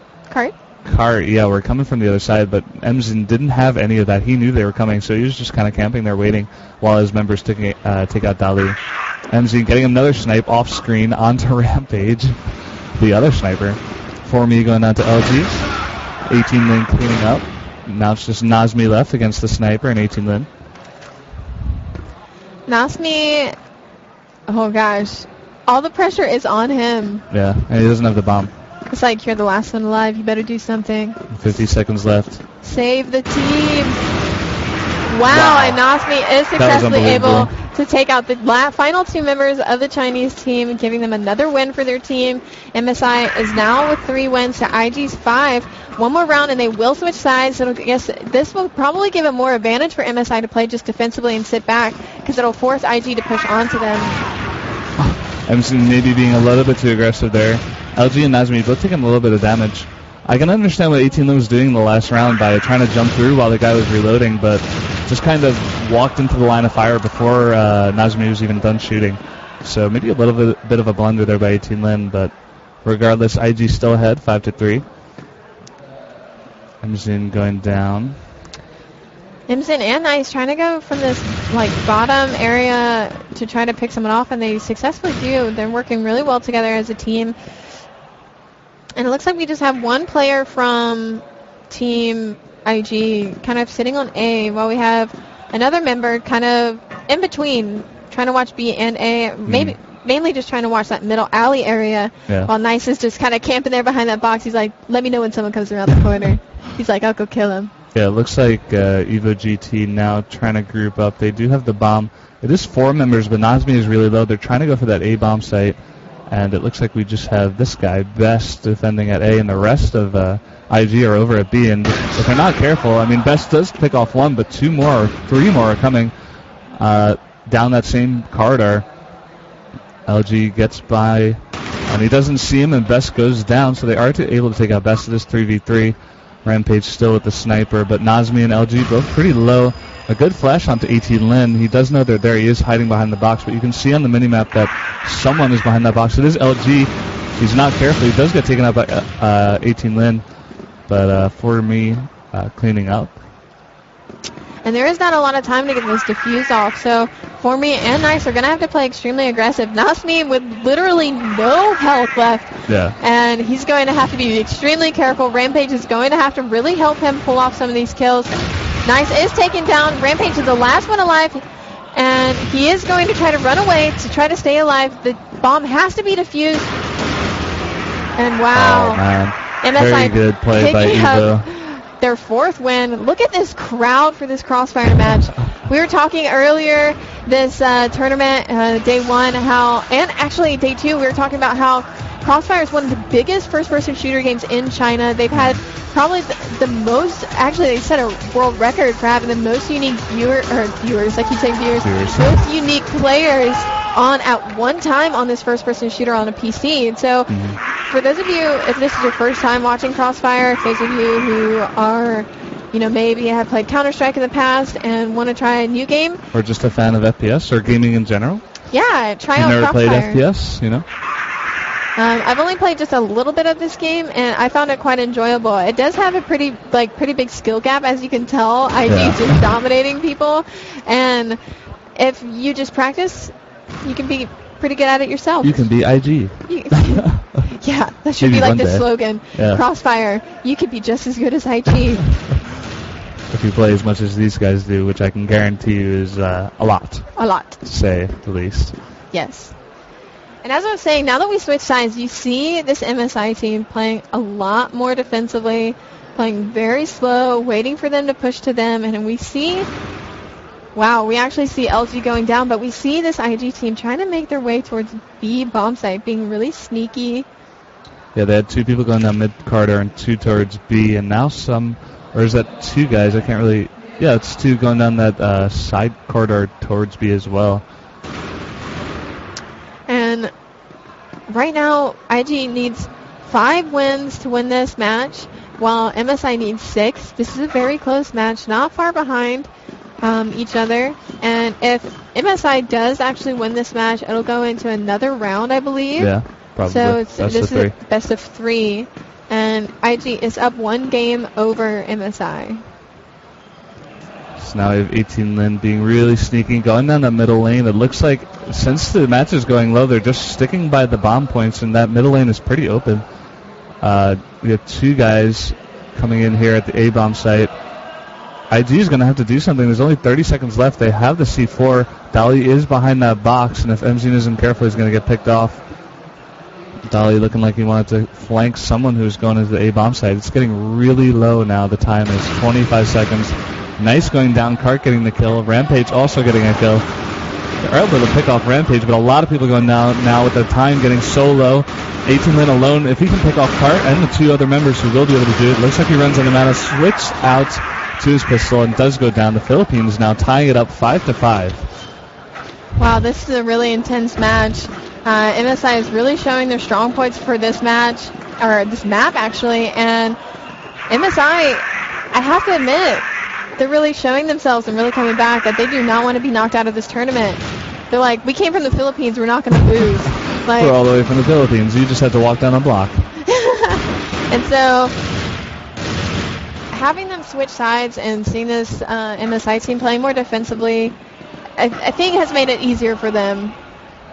Cart, yeah, we're coming from the other side, but Emsen didn't have any of that. He knew they were coming, so he was just kind of camping there waiting while his members take out Dolly. Emsen getting another snipe off screen onto Rampage, the other sniper. For Me going down to LG. 18 Lin cleaning up. Now it's just Nazmi left against the sniper and 18 Lin. Nazmi, oh gosh, all the pressure is on him. Yeah, and he doesn't have the bomb. It's like, you're the last one alive, you better do something. 50 seconds left. Save the team. Wow. And Nazmi is successfully able to take out the final 2 members of the Chinese team, giving them another win for their team. MSI is now with 3 wins to IG's 5. One more round and they will switch sides. So I guess this will probably give a more advantage for MSI to play just defensively and sit back, because it'll force IG to push onto them. Emerson maybe being a little bit too aggressive there. LG and Nazmi both taking a little bit of damage. I can understand what 18 was doing in the last round by trying to jump through while the guy was reloading, but just kind of walked into the line of fire before Nazmi was even done shooting. So maybe a little bit of a blunder there by 18 Lin, but regardless, IG still ahead, 5-3. Emzin going down. Imson and Nice trying to go from this bottom area to try to pick someone off, and they successfully do. They're working really well together as a team. And it looks like we just have one player from Team IG kind of sitting on A, while we have another member kind of in between, trying to watch B and A, mainly just trying to watch that middle alley area, while Nice is just kind of camping there behind that box. He's like, let me know when someone comes around the corner. He's like, I'll go kill him. Yeah, it looks like EvoGT now trying to group up. They do have the bomb. It is 4 members, but Nazmi is really low. They're trying to go for that A bomb site, and it looks like we just have this guy, Best, defending at A, and the rest of IG are over at B. And if they're not careful, I mean, Best does pick off 1, but 2 more, or 3 more are coming down that same corridor. LG gets by, and he doesn't see him, and Best goes down, so they are able to take out Best. It is 3v3. Rampage still with the sniper, but Nazmi and LG both pretty low. A good flash onto 18 Lin. He does know they're there. He is hiding behind the box, but you can see on the minimap that someone is behind that box. It is LG. He's not careful. He does get taken out by 18 Lin, but for me, cleaning up. And there is not a lot of time to get this defuse off, so For Me and Nice are going to have to play extremely aggressive. Nazmi with literally no health left. Yeah. And he's going to have to be extremely careful. Rampage is going to have to really help him pull off some of these kills. Nice is taken down. Rampage is the last one alive. And he is going to try to run away to try to stay alive. The bomb has to be defused. And wow. Oh, man. MSI very good play by Evo. Their 4th win. Look at this crowd for this Crossfire match. We were talking earlier this tournament, day 1, and actually day 2, we were talking about how Crossfire is one of the biggest first-person shooter games in China. They've had probably the most, actually they set a world record for having the most unique viewers, I keep saying viewers. Most unique players on at one time on this first-person shooter on a PC. And so for those of you, if this is your first time watching Crossfire, if those of you who are, maybe have played Counter-Strike in the past and want to try a new game. Or just a fan of FPS or gaming in general. Yeah, try out Crossfire. You've never played FPS, I've only played just a little bit of this game, and I found it quite enjoyable. It does have a pretty big skill gap, as you can tell. IG is just dominating people, and if you just practice, you can be pretty good at it yourself. You can be IG. Yeah, that should be like the slogan. Yeah. Crossfire, you could be just as good as IG. If you play as much as these guys do, which I can guarantee you is a lot. A lot. To say the least. Yes. And as I was saying, now that we switch sides, you see this MSI team playing a lot more defensively, playing very slow, waiting for them to push to them, and we see, wow, we actually see LG going down, but we see this IG team trying to make their way towards B bomb site, being really sneaky. Yeah, they had 2 people going down mid corridor and 2 towards B, and now or is that 2 guys? I can't really, yeah, it's 2 going down that side corridor towards B as well. And right now, IG needs 5 wins to win this match, while MSI needs 6. This is a very close match, not far behind each other. And if MSI does actually win this match, it'll go into another round, I believe. Yeah, probably. So this is best of 3. And IG is up 1 game over MSI. So now we have 18 Lin being really sneaky, going down that middle lane. It looks like since the match is going low, they're just sticking by the bomb points, and that middle lane is pretty open. We have 2 guys coming in here at the A-bomb site. IG is going to have to do something. There's only 30 seconds left. They have the C4. Dali is behind that box, and if MZN isn't careful, he's going to get picked off. Dali looking like he wanted to flank someone who's going into the A-bomb site. It's getting really low now. The time is 25 seconds. Nice going down, Cart getting the kill. Rampage also getting a kill. They're able to pick off Rampage, but a lot of people going down now with the time getting so low. 18 Lin alone. If he can pick off Cart and the 2 other members who will be able to do it, looks like he runs out of mana, switch out to his pistol, and does go down. The Philippines now tying it up 5-5. Wow, this is a really intense match. MSI is really showing their strong points for this match, or this map actually, and MSI, I have to admit, they're really showing themselves and really coming back that they do not want to be knocked out of this tournament. They're like, we came from the Philippines, we're not going to lose. We're all the way from the Philippines. You just have to walk down a block. And so, having them switch sides and seeing this MSI team playing more defensively, I think has made it easier for them.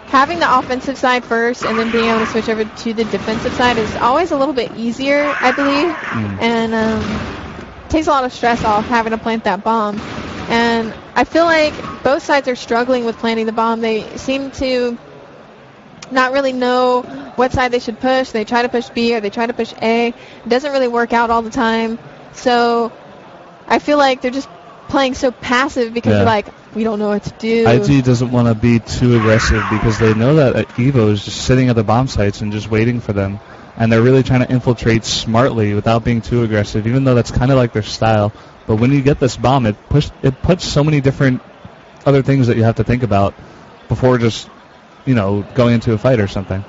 Having the offensive side first and then being able to switch over to the defensive side is always a little bit easier, I believe. And takes a lot of stress off having to plant that bomb. And I feel like both sides are struggling with planting the bomb. They seem to not really know what side they should push. They try to push B or they try to push A. It doesn't really work out all the time. So I feel like they're just playing so passive because they're like, we don't know what to do. IG doesn't want to be too aggressive because they know that Evo is just sitting at the bomb sites and just waiting for them. And they're really trying to infiltrate smartly without being too aggressive, even though that's kind of like their style. But when you get this bomb, it puts so many different other things that you have to think about before just, going into a fight or something.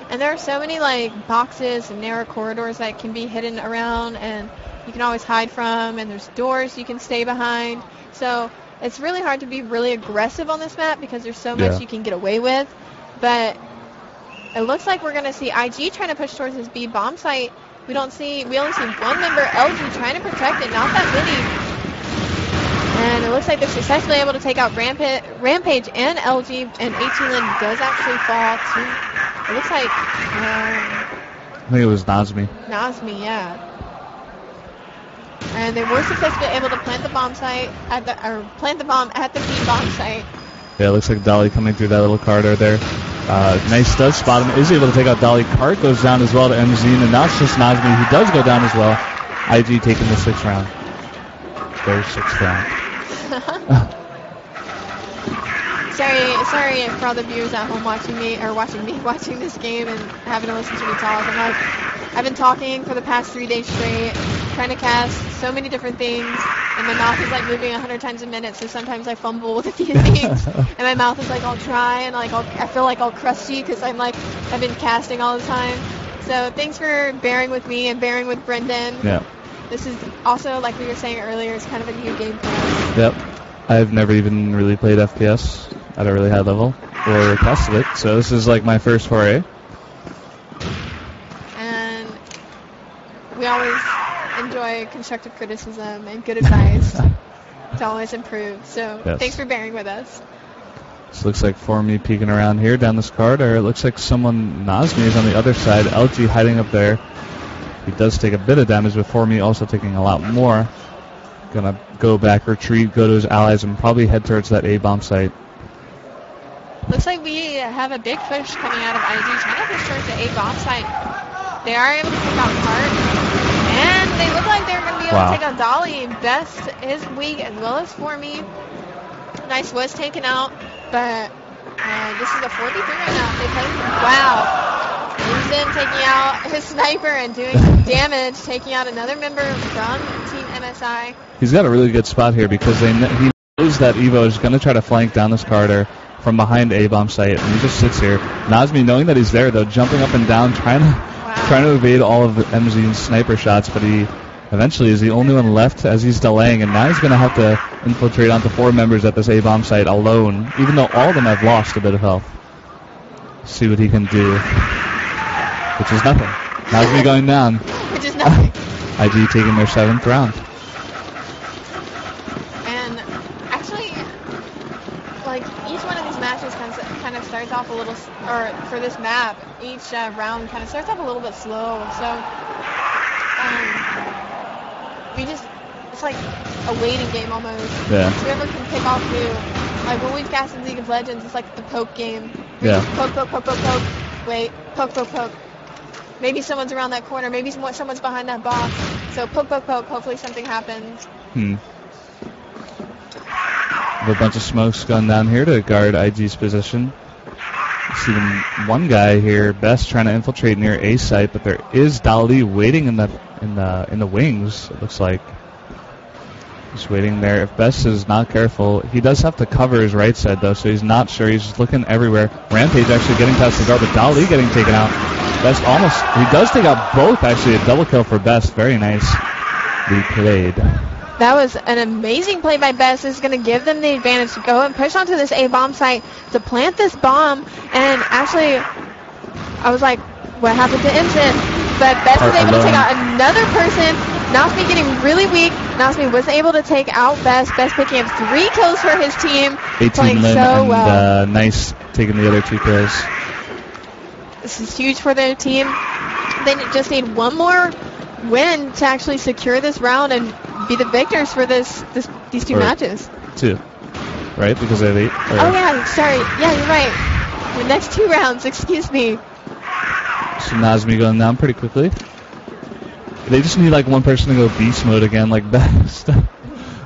And there are so many, like, boxes and narrow corridors that can be hidden around, and you can always hide from, and there's doors you can stay behind. So it's really hard to be really aggressive on this map because there's so much you can get away with. But it looks like we're going to see IG trying to push towards this B bomb site. We only see one member, LG, trying to protect it, not that many. And it looks like they're successfully able to take out Rampage and LG, and AT-Lin does actually fall to, it looks like, I think it was Nazmi. Nazmi, yeah. And they were successfully able to plant the bomb at the B bomb site. Yeah, it looks like Dolly coming through that little corridor there. Nice does spot him. Is able to take out Dolly. Cart goes down as well to MZ, and now it's just Nazmi who does go down as well. IG taking the 6th round. Their 6th round. Sorry for all the viewers at home watching this game and having to listen to me talk. I've been talking for the past 3 days straight, trying to cast so many different things, and my mouth is like moving 100 times a minute, so sometimes I fumble with a few things, and my mouth is like all dry, and like I feel like all crusty because I've been casting all the time. So thanks for bearing with me and bearing with Brendan. Yeah. This is also, like we were saying earlier, it's kind of a new game for us. Yep. I've never even really played FPS at a really high level or tested it, so this is like my first foray. And we always enjoy constructive criticism and good advice to always improve. So thanks for bearing with us. This looks like Formy peeking around here down this corridor. It looks like Nazmi is on the other side. LG hiding up there. He does take a bit of damage, but Formy also taking a lot more. Gonna go back, retreat, go to his allies, and probably head towards that A-bomb site. Looks like we have a big push coming out of IG, trying to push towards the A-bomb site. They are able to take out Cart, and they look like they're going to be able to take out Dolly. Best is weak, as well as Formy. Nice was taken out, but this is a 4v3 right now. Then taking out his sniper and doing some damage, taking out another member from Team MSI. He's got a really good spot here because he knows that Evo is going to try to flank down this corridor from behind A-bomb site, and he just sits here. Nazmi, knowing that he's there, though, jumping up and down, trying to evade all of MZ's sniper shots, but he eventually is the only one left as he's delaying, and now he's going to have to infiltrate onto 4 members at this A-bomb site alone, even though all of them have lost a bit of health. See what he can do. Which is nothing. Nazmi going down. Which is nothing. IG taking their 7th round. And actually, like, each one of these matches kind of starts off a little, or for this map, each round kind of starts off a little bit slow. So, it's like a waiting game almost. Yeah. Whoever can pick off who. Like, when we've casted League of Legends, it's like the poke game. Yeah. Poke. Wait, poke. Maybe someone's around that corner. Maybe someone's behind that box. So poke. Hopefully something happens. A bunch of smokes going down here to guard IG's position. See one guy here, Best, trying to infiltrate near A site, but there is Dali waiting in the wings. It looks like just waiting there. If Best is not careful, he does have to cover his right side though, so he's not sure. He's just looking everywhere. Rampage actually getting past the guard, but Dali getting taken out. Best he does take out both, actually. A double kill for Best. Very nicely played. That was an amazing play by Best. This is going to give them the advantage to go and push onto this A-bomb site to plant this bomb. And actually, I was like, what happened to Imson? But Best was able to take out another person. Nazmi getting really weak. Nazmi was able to take out Best. Best picking up 3 kills for his team. Playing so well. Nice taking the other 2 kills. This is huge for their team. They just need one more win to actually secure this round and be the victors for these 2 matches. 2, right? Because they have 8. Oh yeah, sorry. Yeah, you're right. The next 2 rounds. Excuse me. So Nazmi going down pretty quickly. They just need like one person to go beast mode again, like Best.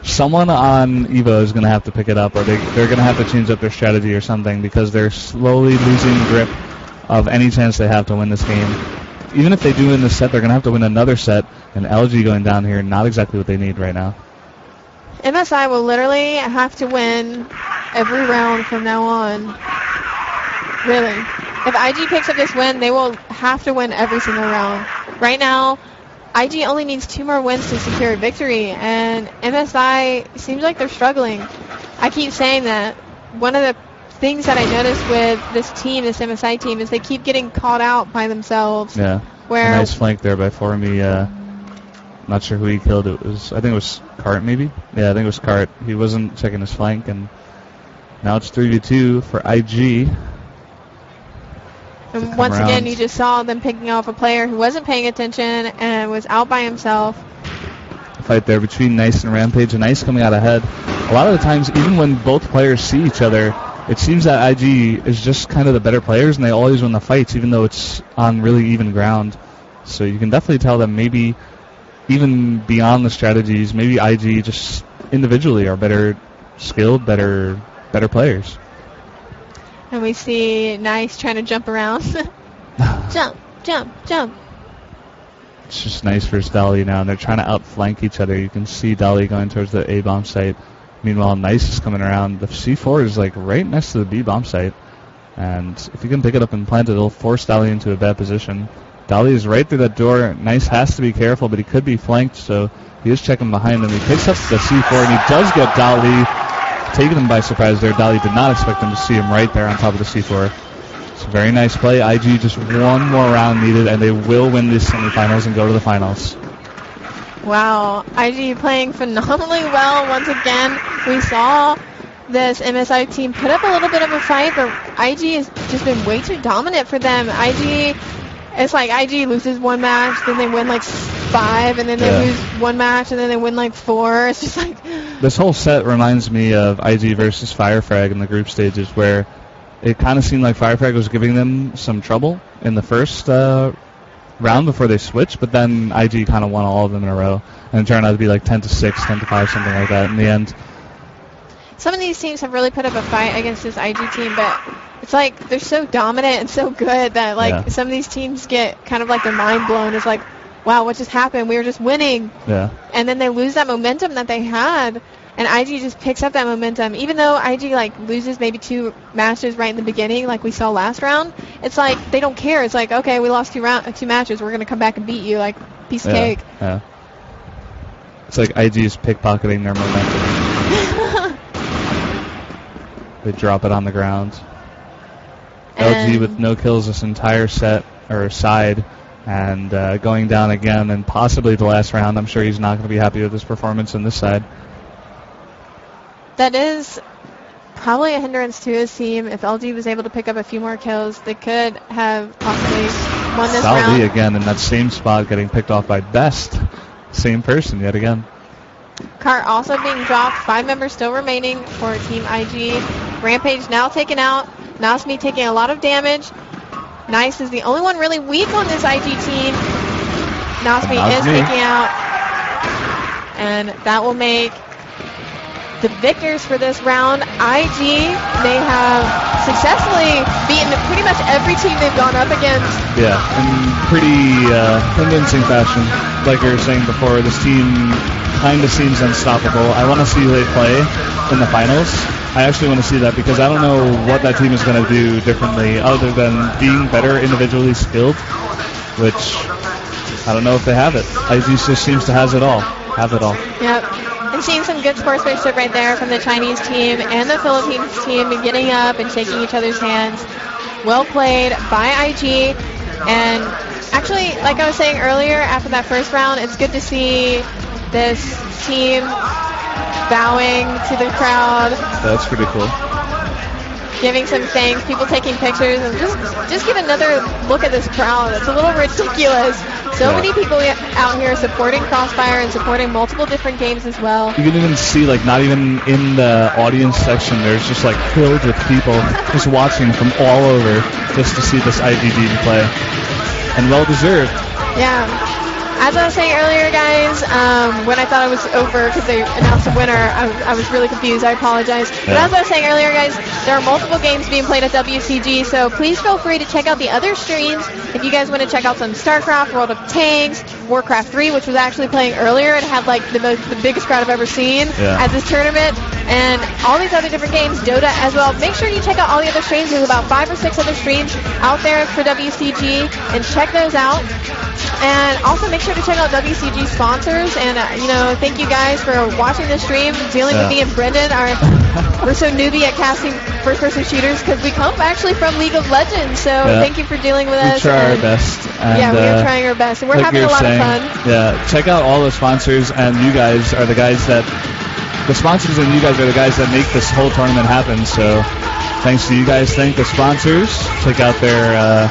someone on Evo is going to have to pick it up, or they're going to have to change up their strategy or something, because they're slowly losing grip of any chance they have to win this game. Even if they do win this set, they're going to have to win another set, and LG going down here, not exactly what they need right now. MSI will literally have to win every round from now on. Really. If IG picks up this win, they will have to win every single round. Right now, IG only needs 2 more wins to secure a victory, and MSI seems like they're struggling. I keep saying that. One of the things that I noticed with this team, this MSI team, is they keep getting caught out by themselves. Yeah. Where a nice flank there by Formy. Not sure who he killed. I think it was Cart, maybe? Yeah, I think it was Cart. He wasn't checking his flank, and now it's 3v2 for IG. And once again, you just saw them picking off a player who wasn't paying attention and was out by himself. Fight there between Nice and Rampage, and Nice coming out ahead. A lot of the times, even when both players see each other, it seems that IG is just kind of the better players, and they always win the fights, even though it's on really even ground. So you can definitely tell that maybe, even beyond the strategies, maybe IG just individually are better skilled, better players. And we see Nice trying to jump around. Jump, jump, jump. It's just Nice versus Dali now, and they're trying to outflank each other. You can see Dali going towards the A-bomb site. Meanwhile, Nice is coming around. The C4 is like right next to the B-bomb site. And if you can pick it up and plant it, it'll force Dali into a bad position. Dali is right through that door. Nice has to be careful, but he could be flanked, so he is checking behind him. He picks up the C4, and he does get Dali, taking him by surprise there. Dali did not expect him to see him right there on top of the C4. It's a very nice play. IG just one more round needed, and they will win these semifinals and go to the finals. Wow, IG playing phenomenally well once again. We saw this MSI team put up a little bit of a fight, but IG has just been way too dominant for them. It's like IG loses one match, then they win like 5, and then they lose one match, and then they win like 4. It's just like... This whole set reminds me of IG versus Firefrag in the group stages, where it kind of seemed like Firefrag was giving them some trouble in the first round before they switched, but then IG kind of won all of them in a row, and it turned out to be like 10-6, 10-5, something like that in the end. Some of these teams have really put up a fight against this IG team, but it's like they're so dominant and so good that like some of these teams get kind of like their mind blown. It's like, wow, what just happened? We were just winning. Yeah. And then they lose that momentum that they had, and IG just picks up that momentum. Even though IG like loses maybe 2 matches right in the beginning, like we saw last round, it's like they don't care. It's like, okay, we lost 2 matches. We're gonna come back and beat you, like piece of cake. Yeah. It's like IG is pickpocketing their momentum. They drop it on the ground. And LG with no kills this entire set, or side, and going down again, and possibly the last round. I'm sure he's not going to be happy with his performance on this side. That is probably a hindrance to his team. If LG was able to pick up a few more kills, they could have possibly won this round. Salvi again in that same spot, getting picked off by Best. Same person yet again. Cart also being dropped. 5 members still remaining for Team IG. Rampage now taken out. Nasmi taking a lot of damage. Nice is the only one really weak on this IG team. Nasmi is taking out. And that will make the victors for this round. IG, they have successfully beaten pretty much every team they've gone up against. Yeah, in pretty convincing fashion. Like you were saying before, this team kind of seems unstoppable. I want to see who they play in the finals. I actually want to see that, because I don't know what that team is going to do differently other than being better individually skilled, which I don't know if they have it. IG just seems to have it all. Yep. And seeing some good sportsmanship right there from the Chinese team and the Philippines team, getting up and shaking each other's hands. Well played by IG. And actually, like I was saying earlier, after that first round, it's good to see this team bowing to the crowd. That's pretty cool. Giving some thanks, people taking pictures, and just get another look at this crowd. It's a little ridiculous. So many people out here supporting Crossfire and supporting multiple different games as well. You can even see, like, not even in the audience section, there's just, like, filled with people just watching from all over just to see this IG team play. And well-deserved. Yeah. as I was saying earlier, guys, when I thought it was over because they announced a winner, I was really confused. I apologize. But as I was saying earlier, guys, there are multiple games being played at WCG, so please feel free to check out the other streams if you guys want to check out some StarCraft, World of Tanks, Warcraft 3, which was actually playing earlier and had like the biggest crowd I've ever seen at this tournament, and all these other different games, Dota as well. Make sure you check out all the other streams. There's about 5 or 6 other streams out there for WCG, and check those out. And also make sure to check out WCG sponsors. And, thank you guys for watching the stream, dealing with me and Brendan. We're so newbie at casting first-person shooters because we come actually from League of Legends. So thank you for dealing with us. We try our best. And, we are trying our best. And we're having a lot of fun. Yeah, check out all the sponsors, and you guys are the guys that... The sponsors and you guys are the guys that make this whole tournament happen. So thanks to you guys. Thank the sponsors. Check out their...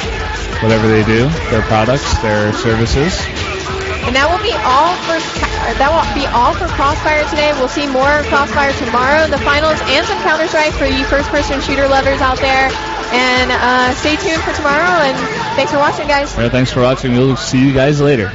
whatever they do, their products, their services. And that will be all for Crossfire today. We'll see more Crossfire tomorrow, the finals, and some Counter-Strike for you first-person shooter lovers out there. And stay tuned for tomorrow, and thanks for watching, guys. All right, thanks for watching. We'll see you guys later.